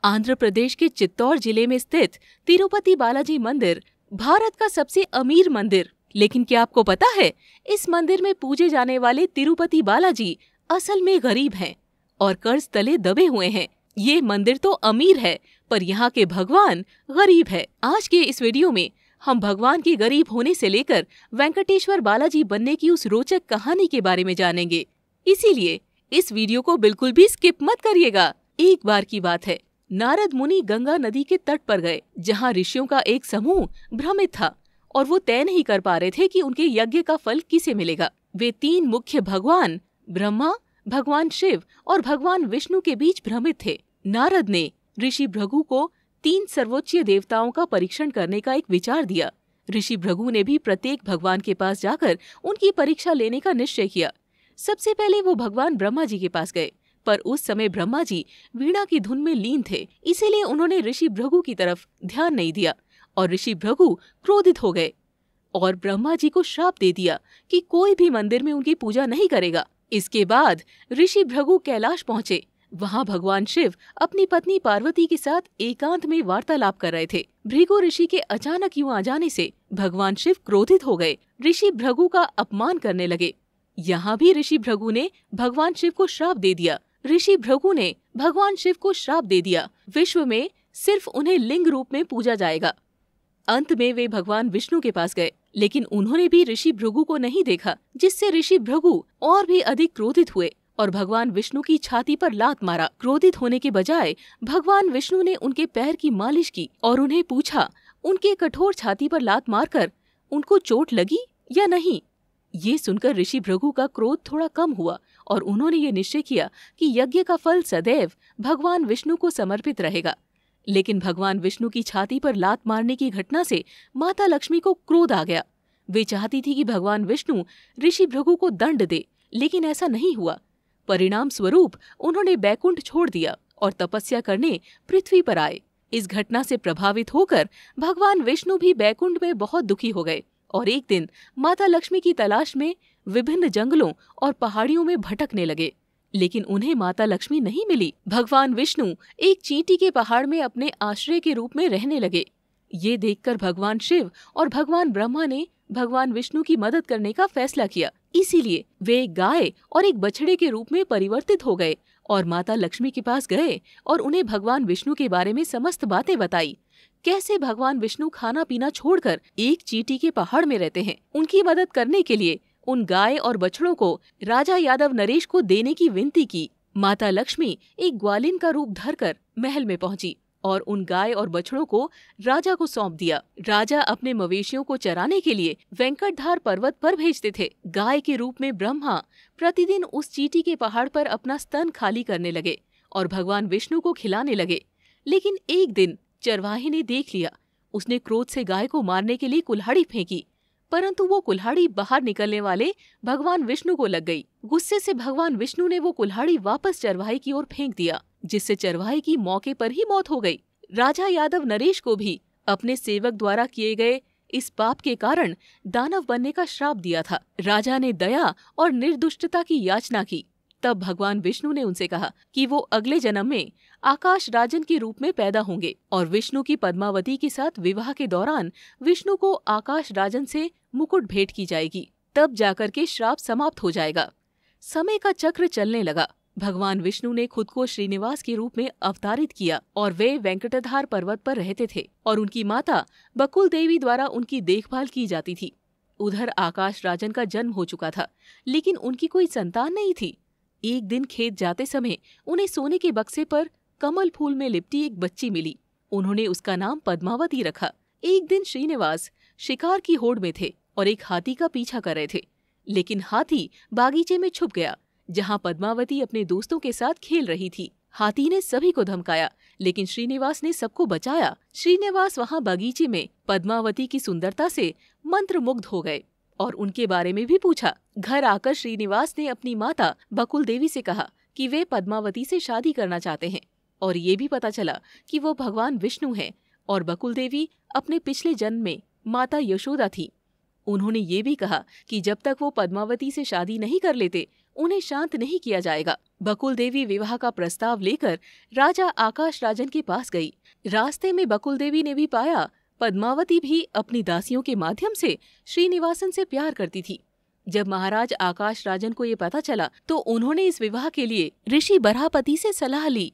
आंध्र प्रदेश के चित्तौड़ जिले में स्थित तिरुपति बालाजी मंदिर भारत का सबसे अमीर मंदिर। लेकिन क्या आपको पता है, इस मंदिर में पूजे जाने वाले तिरुपति बालाजी असल में गरीब हैं और कर्ज तले दबे हुए हैं। ये मंदिर तो अमीर है, पर यहाँ के भगवान गरीब है। आज के इस वीडियो में हम भगवान के गरीब होने से लेकर वेंकटेश्वर बालाजी बनने की उस रोचक कहानी के बारे में जानेंगे। इसीलिए इस वीडियो को बिल्कुल भी स्किप मत करिएगा। एक बार की बात है, नारद मुनि गंगा नदी के तट पर गए, जहाँ ऋषियों का एक समूह भ्रमित था और वो तय नहीं कर पा रहे थे कि उनके यज्ञ का फल किसे मिलेगा। वे तीन मुख्य भगवान ब्रह्मा, भगवान शिव और भगवान विष्णु के बीच भ्रमित थे। नारद ने ऋषि भृगु को 3 सर्वोच्च देवताओं का परीक्षण करने का एक विचार दिया। ऋषि भृगु ने भी प्रत्येक भगवान के पास जाकर उनकी परीक्षा लेने का निश्चय किया। सबसे पहले वो भगवान ब्रह्मा जी के पास गए, पर उस समय ब्रह्मा जी वीणा की धुन में लीन थे, इसीलिए उन्होंने ऋषि भृगु की तरफ ध्यान नहीं दिया और ऋषि भृगु क्रोधित हो गए और ब्रह्मा जी को श्राप दे दिया कि कोई भी मंदिर में उनकी पूजा नहीं करेगा। इसके बाद ऋषि भृगु कैलाश पहुँचे। वहाँ भगवान शिव अपनी पत्नी पार्वती के साथ एकांत में वार्तालाप कर रहे थे। भृगु ऋषि के अचानक यूं आ जाने से भगवान शिव क्रोधित हो गए, ऋषि भृगु का अपमान करने लगे। यहाँ भी ऋषि भृगु ने भगवान शिव को श्राप दे दिया। विश्व में सिर्फ उन्हें लिंग रूप में पूजा जाएगा। अंत में वे भगवान विष्णु के पास गए, लेकिन उन्होंने भी ऋषि भृगु को नहीं देखा, जिससे ऋषि भृगु और भी अधिक क्रोधित हुए और भगवान विष्णु की छाती पर लात मारा। क्रोधित होने के बजाय भगवान विष्णु ने उनके पैर की मालिश की और उन्हें पूछा, उनके कठोर छाती पर लात मारकर उनको चोट लगी या नहीं। ये सुनकर ऋषि भृगु का क्रोध थोड़ा कम हुआ और उन्होंने ये निश्चय किया कि यज्ञ का फल सदैव भगवान विष्णु को समर्पित रहेगा। लेकिन भगवान विष्णु की छाती पर लात मारने की घटना से माता लक्ष्मी को क्रोध आ गया। वे चाहती थी कि भगवान विष्णु ऋषि भृगु को दंड दे, लेकिन ऐसा नहीं हुआ। परिणाम स्वरूप उन्होंने बैकुंठ छोड़ दिया और तपस्या करने पृथ्वी पर आए। इस घटना से प्रभावित होकर भगवान विष्णु भी बैकुंठ में बहुत दुखी हो गए और एक दिन माता लक्ष्मी की तलाश में विभिन्न जंगलों और पहाड़ियों में भटकने लगे, लेकिन उन्हें माता लक्ष्मी नहीं मिली। भगवान विष्णु एक चींटी के पहाड़ में अपने आश्रय के रूप में रहने लगे। ये देखकर भगवान शिव और भगवान ब्रह्मा ने भगवान विष्णु की मदद करने का फैसला किया। इसीलिए वे एक गाय और एक बछड़े के रूप में परिवर्तित हो गए और माता लक्ष्मी के पास गए और उन्हें भगवान विष्णु के बारे में समस्त बातें बताई। कैसे भगवान विष्णु खाना पीना छोड़कर एक चींटी के पहाड़ में रहते हैं। उनकी मदद करने के लिए उन गाय और बछड़ों को राजा यादव नरेश को देने की विनती की। माता लक्ष्मी एक ग्वालिन का रूप धरकर महल में पहुंची और उन गाय और बछड़ों को राजा को सौंप दिया। राजा अपने मवेशियों को चराने के लिए वेंकटधार पर्वत पर भेजते थे। गाय के रूप में ब्रह्मा प्रतिदिन उस चींटी के पहाड़ पर अपना स्तन खाली करने लगे और भगवान विष्णु को खिलाने लगे। लेकिन एक दिन चरवाहे ने देख लिया। उसने क्रोध से गाय को मारने के लिए कुल्हाड़ी फेंकी, परंतु वो कुल्हाड़ी बाहर निकलने वाले भगवान विष्णु को लग गई। गुस्से से भगवान विष्णु ने वो कुल्हाड़ी वापस चरवाहे की ओर फेंक दिया, जिससे चरवाहे की मौके पर ही मौत हो गई। राजा यादव नरेश को भी अपने सेवक द्वारा किए गए इस पाप के कारण दानव बनने का श्राप दिया था। राजा ने दया और निर्दुष्टता की याचना की। तब भगवान विष्णु ने उनसे कहा कि वो अगले जन्म में आकाश राजन के रूप में पैदा होंगे और विष्णु की पद्मावती के साथ विवाह के दौरान विष्णु को आकाश राजन से मुकुट भेंट की जाएगी। तब जाकर के श्राप समाप्त हो जाएगा। समय का चक्र चलने लगा। भगवान विष्णु ने खुद को श्रीनिवास के रूप में अवतारित किया और वे वेंकटधार पर्वत पर रहते थे और उनकी माता बकुल देवी द्वारा उनकी देखभाल की जाती थी। उधर आकाश राजन का जन्म हो चुका था, लेकिन उनकी कोई संतान नहीं थी। एक दिन खेत जाते समय उन्हें सोने के बक्से पर कमल फूल में लिपटी एक बच्ची मिली। उन्होंने उसका नाम पद्मावती रखा। एक दिन श्रीनिवास शिकार की होड़ में थे और एक हाथी का पीछा कर रहे थे, लेकिन हाथी बागीचे में छुप गया जहां पद्मावती अपने दोस्तों के साथ खेल रही थी। हाथी ने सभी को धमकाया, लेकिन श्रीनिवास ने सबको बचाया। श्रीनिवास वहां बागीचे में पद्मावती की सुंदरता से मंत्रमुग्ध हो गए और उनके बारे में भी पूछा। घर आकर श्रीनिवास ने अपनी माता बकुल देवी से कहा कि वे पद्मावती से शादी करना चाहते हैं और ये भी पता चला कि वो भगवान विष्णु हैं और बकुल देवी अपने पिछले जन्म में माता यशोदा थी। उन्होंने ये भी कहा कि जब तक वो पद्मावती से शादी नहीं कर लेते उन्हें शांत नहीं किया जाएगा। बकुल देवी विवाह का प्रस्ताव लेकर राजा आकाश राजन के पास गई। रास्ते में बकुल देवी ने भी पाया पद्मावती भी अपनी दासियों के माध्यम से श्रीनिवासन से प्यार करती थी। जब महाराज आकाश राजन को ये पता चला तो उन्होंने इस विवाह के लिए ऋषि बरहापति से सलाह ली।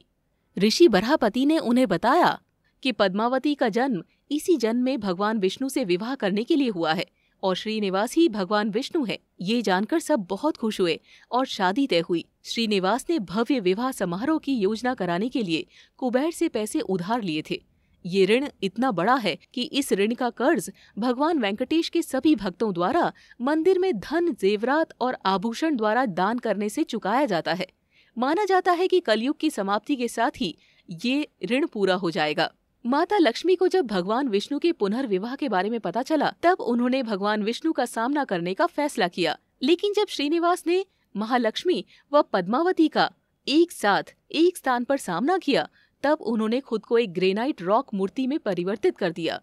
ऋषि बरहापति ने उन्हें बताया कि पद्मावती का जन्म इसी जन्म में भगवान विष्णु से विवाह करने के लिए हुआ है और श्रीनिवास ही भगवान विष्णु है। ये जानकर सब बहुत खुश हुए और शादी तय हुई। श्रीनिवास ने भव्य विवाह समारोह की योजना कराने के लिए कुबेर से पैसे उधार लिए थे। ये ऋण इतना बड़ा है कि इस ऋण का कर्ज भगवान वेंकटेश के सभी भक्तों द्वारा मंदिर में धन, जेवरात और आभूषण द्वारा दान करने से चुकाया जाता है। माना जाता है कि कलयुग की समाप्ति के साथ ही ये ऋण पूरा हो जाएगा। माता लक्ष्मी को जब भगवान विष्णु के पुनर्विवाह के बारे में पता चला तब उन्होंने भगवान विष्णु का सामना करने का फैसला किया। लेकिन जब श्रीनिवास ने महालक्ष्मी व पद्मावती का एक साथ एक स्थान पर सामना किया तब उन्होंने खुद को एक ग्रेनाइट रॉक मूर्ति में परिवर्तित कर दिया।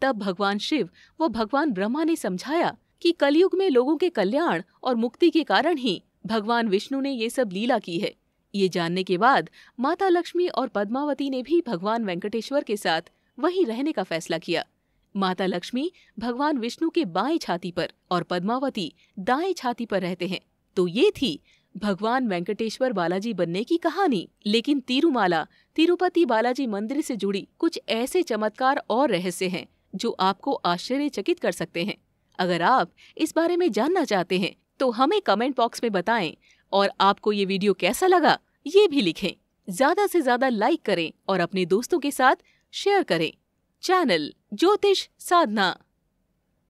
तब भगवान शिव व भगवान ब्रह्मा ने समझाया कि कलयुग में लोगों के कल्याण और मुक्ति के कारण ही भगवान विष्णु ने ये सब लीला की है। ये जानने के बाद माता लक्ष्मी और पद्मावती ने भी भगवान वेंकटेश्वर के साथ वहीं रहने का फैसला किया। माता लक्ष्मी भगवान विष्णु के बाएं छाती पर और पद्मावती दाएं छाती पर रहते हैं। तो ये थी भगवान वेंकटेश्वर बालाजी बनने की कहानी। लेकिन तिरुमाला तिरुपति बालाजी मंदिर से जुड़ी कुछ ऐसे चमत्कार और रहस्य हैं जो आपको आश्चर्यचकित कर सकते हैं। अगर आप इस बारे में जानना चाहते हैं तो हमें कमेंट बॉक्स में बताएं और आपको ये वीडियो कैसा लगा ये भी लिखें। ज्यादा से ज्यादा लाइक करें और अपने दोस्तों के साथ शेयर करें। चैनल ज्योतिष साधना।